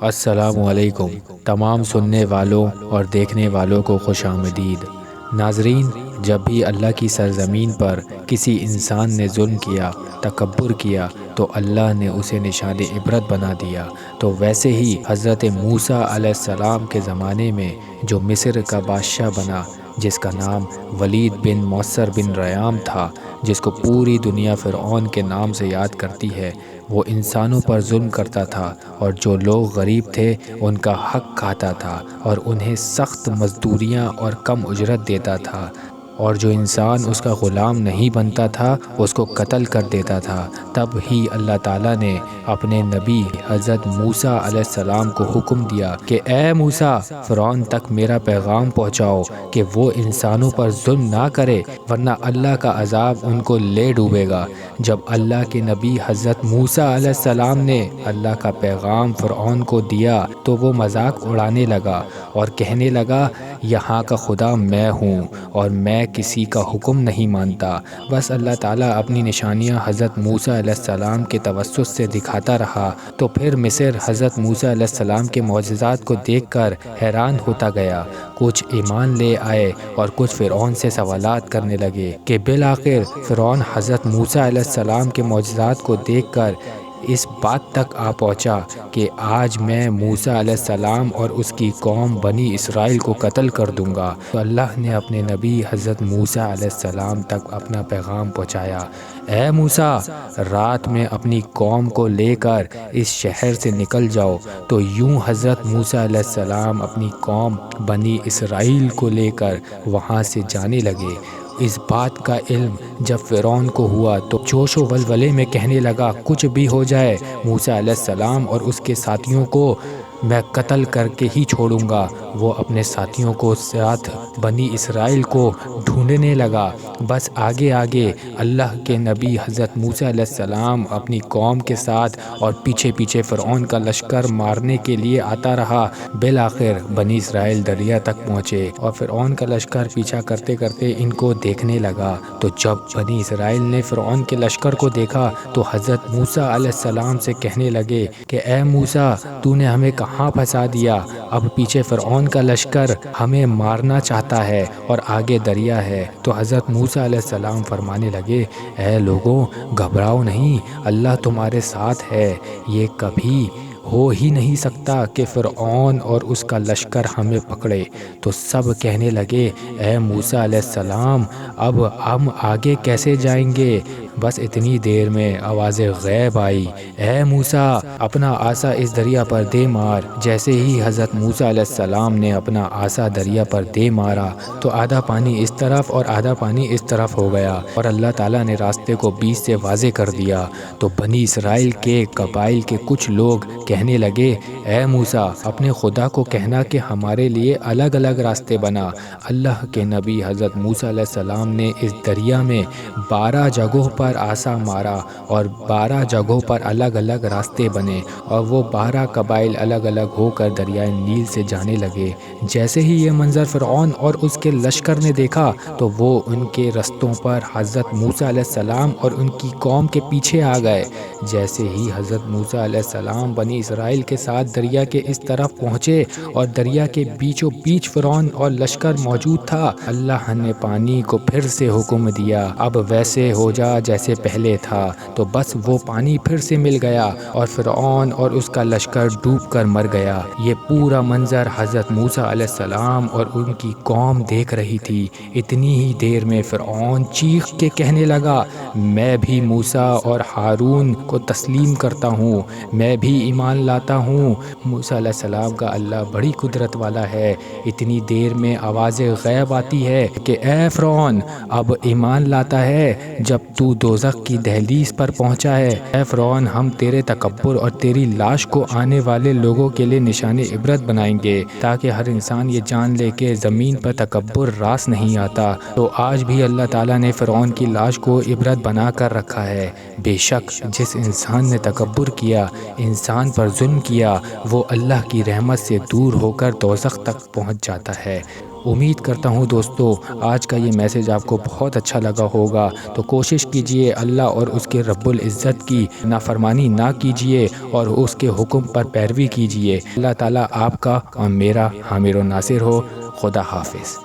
السلام علیکم تمام سننے والوں اور دیکھنے والوں کو خوش آمدید۔ ناظرین، جب بھی اللہ کی سرزمین پر کسی انسان نے ظلم کیا، تکبر کیا، تو اللہ نے اسے نشان عبرت بنا دیا۔ تو ویسے ہی حضرت موسیٰ علیہ السلام کے زمانے میں جو مصر کا بادشاہ بنا، جس کا نام ولید بن موثر بن ریام تھا، جس کو پوری دنیا فرعون کے نام سے یاد کرتی ہے، وہ انسانوں پر ظلم کرتا تھا، اور جو لوگ غریب تھے ان کا حق کھاتا تھا، اور انہیں سخت مزدوریاں اور کم اجرت دیتا تھا، اور جو انسان اس کا غلام نہیں بنتا تھا اس کو قتل کر دیتا تھا۔ تب ہی اللہ تعالیٰ نے اپنے نبی حضرت موسیٰ علیہ السلام کو حکم دیا کہ اے موسیٰ، فرعون تک میرا پیغام پہنچاؤ کہ وہ انسانوں پر ظلم نہ کرے، ورنہ اللہ کا عذاب ان کو لے ڈوبے گا۔ جب اللہ کے نبی حضرت موسیٰ علیہ السلام نے اللہ کا پیغام فرعون کو دیا تو وہ مذاق اڑانے لگا اور کہنے لگا، یہاں کا خدا میں ہوں اور میں کسی کا حکم نہیں مانتا۔ بس اللہ تعالیٰ اپنی نشانیاں حضرت موسیٰ علیہ السلام کے توسط سے دکھاتا رہا، تو پھر مصر حضرت موسیٰ علیہ السلام کے معجزات کو دیکھ کر حیران ہوتا گیا۔ کچھ ایمان لے آئے اور کچھ فرعون سے سوالات کرنے لگے کہ بالآخر فرعون حضرت موسیٰ علیہ السلام کے معجزات کو دیکھ کر اس بات تک آ پہنچا کہ آج میں موسیٰ علیہ السلام اور اس کی قوم بنی اسرائیل کو قتل کر دوں گا۔ تو اللہ نے اپنے نبی حضرت موسیٰ علیہ السلام تک اپنا پیغام پہنچایا، اے موسیٰ، رات میں اپنی قوم کو لے کر اس شہر سے نکل جاؤ۔ تو یوں حضرت موسیٰ علیہ السلام اپنی قوم بنی اسرائیل کو لے کر وہاں سے جانے لگے۔ اس بات کا علم جب فرعون کو ہوا تو جوش و ولولے میں کہنے لگا، کچھ بھی ہو جائے، موسیٰ علیہ السلام اور اس کے ساتھیوں کو میں قتل کر کے ہی چھوڑوں گا۔ وہ اپنے ساتھیوں کو ساتھ بنی اسرائیل کو ڈھونڈنے لگا۔ بس آگے آگے اللہ کے نبی حضرت موسیٰ علیہ السلام اپنی قوم کے ساتھ اور پیچھے پیچھے فرعون کا لشکر مارنے کے لیے آتا رہا۔ بالآخر بنی اسرائیل دریا تک پہنچے اور فرعون کا لشکر پیچھا کرتے کرتے ان کو دیکھنے لگا۔ تو جب بنی اسرائیل نے فرعون کے لشکر کو دیکھا تو حضرت موسیٰ علیہ السلام سے کہنے لگے کہ اے موسیٰ، تو نے ہمیں کہاں پھنسا دیا؟ اب پیچھے فرعون کا لشکر ہمیں مارنا چاہتا ہے اور آگے دریا ہے۔ تو حضرت موسیٰ علیہ السلام فرمانے لگے، اے لوگوں، گھبراؤ نہیں، اللہ تمہارے ساتھ ہے۔ یہ کبھی ہو ہی نہیں سکتا کہ فرعون اور اس کا لشکر ہمیں پکڑے۔ تو سب کہنے لگے، اے موسیٰ علیہ السلام، اب ہم آگے کیسے جائیں گے؟ بس اتنی دیر میں آواز غیب آئی، اے موسیٰ، اپنا عصا اس دریا پر دے مار۔ جیسے ہی حضرت موسیٰ علیہ السلام نے اپنا عصا دریا پر دے مارا تو آدھا پانی اس طرف اور آدھا پانی اس طرف ہو گیا، اور اللہ تعالیٰ نے راستے کو بیچ سے واضح کر دیا۔ تو بنی اسرائیل کے قبائل کے کچھ لوگ کہنے لگے، اے موسیٰ، اپنے خدا کو کہنا کہ ہمارے لیے الگ الگ راستے بنا۔ اللہ کے نبی حضرت موسیٰ علیہ السلام نے اس دریا میں 12 جگہوں پر عصا مارا اور 12 جگہوں پر الگ الگ راستے بنے، اور وہ 12 قبائل الگ الگ ہو کر دریائے نیل سے جانے لگے۔ جیسے ہی یہ منظر فرعون اور اس کے لشکر نے دیکھا تو وہ ان کے رستوں پر حضرت موسیٰ علیہ السلام اور ان کی قوم کے پیچھے آ گئے۔ جیسے ہی حضرت موسیٰ علیہ السلام بنی اسرائیل کے ساتھ دریا کے اس طرف پہنچے اور دریا کے بیچوں بیچ فرعون اور لشکر موجود تھا، اللہ نے پانی کو پھر سے حکم دیا، اب ویسے ہو جا جیسے پہلے تھا۔ تو بس وہ پانی پھر سے مل گیا اور فرعون اور اس کا لشکر ڈوب کر مر گیا۔ یہ پورا منظر حضرت موسیٰ علیہ السلام اور ان کی قوم دیکھ رہی تھی۔ اتنی ہی دیر میں فرعون چیخ کے کہنے لگا، میں بھی موسیٰ اور ہارون کو تسلیم کرتا ہوں، میں بھی ایمان لاتا ہوں۔ موسیٰ علیہ السلام کا اللہ بڑی قدرت والا ہے۔ اتنی دیر میں آواز غیب آتی ہے کہ اے فرعون، اب ایمان لاتا ہے جب تو دوزخ کی دہلیز پر پہنچا ہے۔ اے فرعون، ہم تیرے تکبر اور تیری لاش کو آنے والے لوگوں کے لیے نشان عبرت بنائیں گے، تاکہ ہر انسان یہ جان لے کہ زمین پر تکبر راس نہیں آتا۔ تو آج بھی اللہ تعالیٰ نے فرعون کی لاش کو عبرت بنا کر رکھا ہے۔ بے شک جس انسان نے تکبر کیا، انسان پر ظلم کیا، وہ اللہ کی رحمت سے دور ہو کر دوزخ تک پہنچ جاتا ہے۔ امید کرتا ہوں دوستو آج کا یہ میسیج آپ کو بہت اچھا لگا ہوگا، تو کوشش کیجئے اللہ اور اس کے رب العزت کی نافرمانی نہ کیجئے اور اس کے حکم پر پیروی کیجئے۔ اللہ تعالیٰ آپ کا اور میرا حامل و ناصر ہو۔ خدا حافظ۔